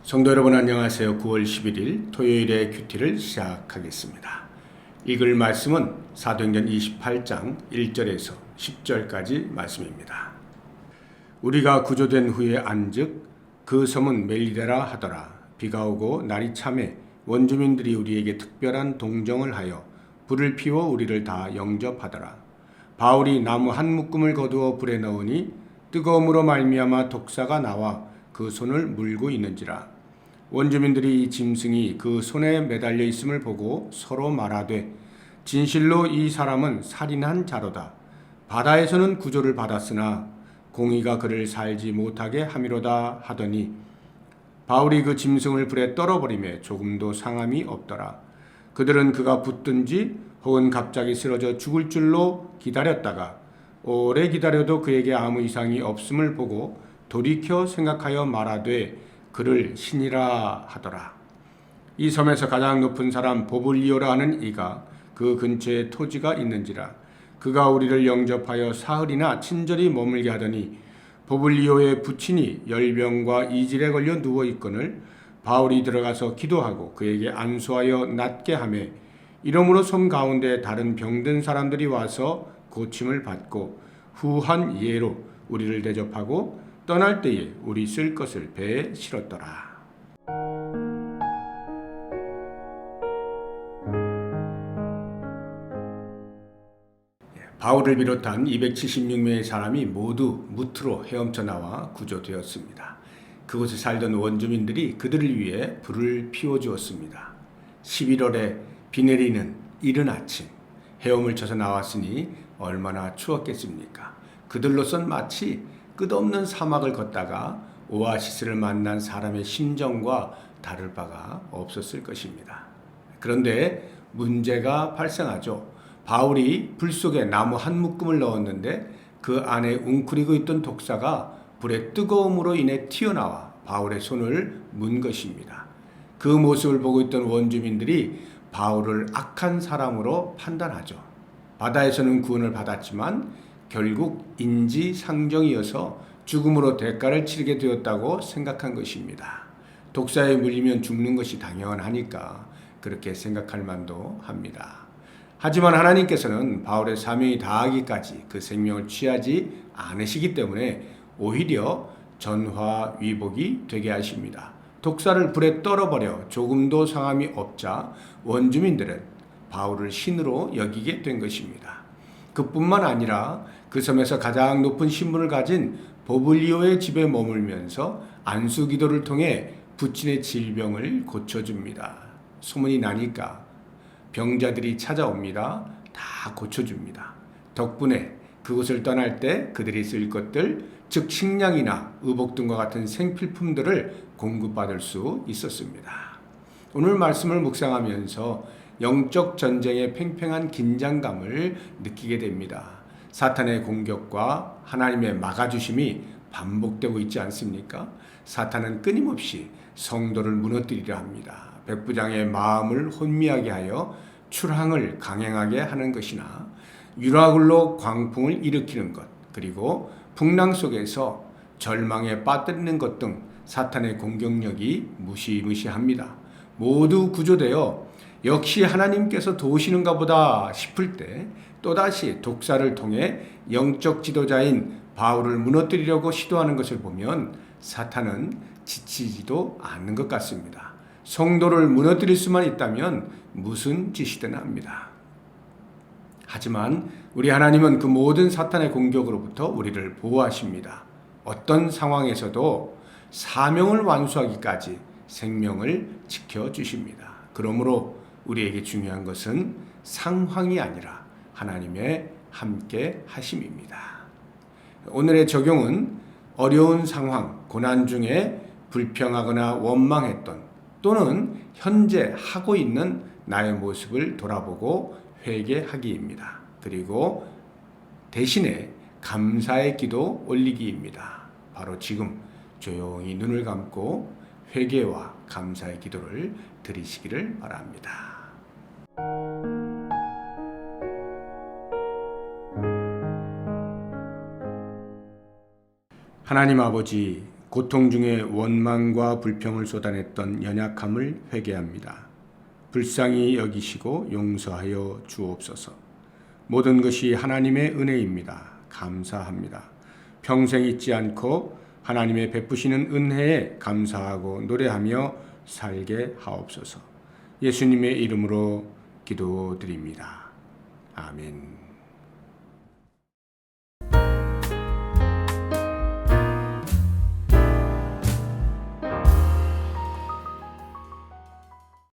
성도 여러분 안녕하세요. 9월 11일 토요일의 큐티를 시작하겠습니다. 읽을 말씀은 사도행전 28장 1절에서 10절까지 말씀입니다. 우리가 구조된 후에 안즉 그 섬은 멜리데라 하더라. 비가 오고 날이 참해 원주민들이 우리에게 특별한 동정을 하여 불을 피워 우리를 다 영접하더라. 바울이 나무 한 묶음을 거두어 불에 넣으니 뜨거움으로 말미암아 독사가 나와 그 손을 물고 있는지라. 원주민들이 이 짐승이 그 손에 매달려 있음을 보고 서로 말하되 진실로 이 사람은 살인한 자로다. 바다에서는 구조를 받았으나 공의가 그를 살지 못하게 함이로다 하더니 바울이 그 짐승을 불에 떨어버리매 조금도 상함이 없더라. 그들은 그가 붙든지 혹은 갑자기 쓰러져 죽을 줄로 기다렸다가 오래 기다려도 그에게 아무 이상이 없음을 보고 돌이켜 생각하여 말하되 그를 신이라 하더라. 이 섬에서 가장 높은 사람 보블리오라 하는 이가 그 근처에 토지가 있는지라. 그가 우리를 영접하여 사흘이나 친절히 머물게 하더니 보블리오의 부친이 열병과 이질에 걸려 누워 있거늘 바울이 들어가서 기도하고 그에게 안수하여 낫게 하매 이러므로 섬 가운데 다른 병든 사람들이 와서 고침을 받고 후한 예로 우리를 대접하고 떠날 때에 우리 쓸 것을 배에 실었더라. 바울을 비롯한 276명의 사람이 모두 무트로 헤엄쳐 나와 구조되었습니다. 그곳에 살던 원주민들이 그들을 위해 불을 피워주었습니다. 11월에 비 내리는 이른 아침 헤엄을 쳐서 나왔으니 얼마나 추웠겠습니까? 그들로선 마치 끝없는 사막을 걷다가 오아시스를 만난 사람의 심정과 다를 바가 없었을 것입니다. 그런데 문제가 발생하죠. 바울이 불 속에 나무 한 묶음을 넣었는데 그 안에 웅크리고 있던 독사가 불의 뜨거움으로 인해 튀어나와 바울의 손을 문 것입니다. 그 모습을 보고 있던 원주민들이 바울을 악한 사람으로 판단하죠. 바다에서는 구원을 받았지만 결국 인지상정이어서 죽음으로 대가를 치르게 되었다고 생각한 것입니다. 독사에 물리면 죽는 것이 당연하니까 그렇게 생각할 만도 합니다. 하지만 하나님께서는 바울의 사명이 다하기까지 그 생명을 취하지 않으시기 때문에 오히려 전화위복이 되게 하십니다. 독사를 불에 떨어버려 조금도 상함이 없자 원주민들은 바울을 신으로 여기게 된 것입니다. 그뿐만 아니라 그 섬에서 가장 높은 신분을 가진 보블리오의 집에 머물면서 안수기도를 통해 부친의 질병을 고쳐줍니다. 소문이 나니까 병자들이 찾아옵니다. 다 고쳐줍니다. 덕분에 그곳을 떠날 때 그들이 쓸 것들, 즉 식량이나 의복 등과 같은 생필품들을 공급받을 수 있었습니다. 오늘 말씀을 묵상하면서 영적 전쟁의 팽팽한 긴장감을 느끼게 됩니다. 사탄의 공격과 하나님의 막아주심이 반복되고 있지 않습니까? 사탄은 끊임없이 성도를 무너뜨리려 합니다. 백부장의 마음을 혼미하게 하여 출항을 강행하게 하는 것이나 유라굴로 광풍을 일으키는 것, 그리고 풍랑 속에서 절망에 빠뜨리는 것 등 사탄의 공격력이 무시무시합니다. 모두 구조되어 역시 하나님께서 도우시는가 보다 싶을 때 또다시 독사를 통해 영적 지도자인 바울을 무너뜨리려고 시도하는 것을 보면 사탄은 지치지도 않는 것 같습니다. 성도를 무너뜨릴 수만 있다면 무슨 짓이든 합니다. 하지만 우리 하나님은 그 모든 사탄의 공격으로부터 우리를 보호하십니다. 어떤 상황에서도 사명을 완수하기까지 생명을 지켜주십니다. 그러므로 우리에게 중요한 것은 상황이 아니라 하나님의 함께 하심입니다. 오늘의 적용은 어려운 상황, 고난 중에 불평하거나 원망했던 또는 현재 하고 있는 나의 모습을 돌아보고 회개하기입니다. 그리고 대신에 감사의 기도 올리기입니다. 바로 지금 조용히 눈을 감고 회개와 감사의 기도를 드리시기를 바랍니다. 하나님 아버지, 고통 중에 원망과 불평을 쏟아냈던 연약함을 회개합니다. 불쌍히 여기시고 용서하여 주옵소서. 모든 것이 하나님의 은혜입니다. 감사합니다. 평생 잊지 않고 하나님의 베푸시는 은혜에 감사하고 노래하며 살게 하옵소서. 예수님의 이름으로 기도드립니다. 아멘.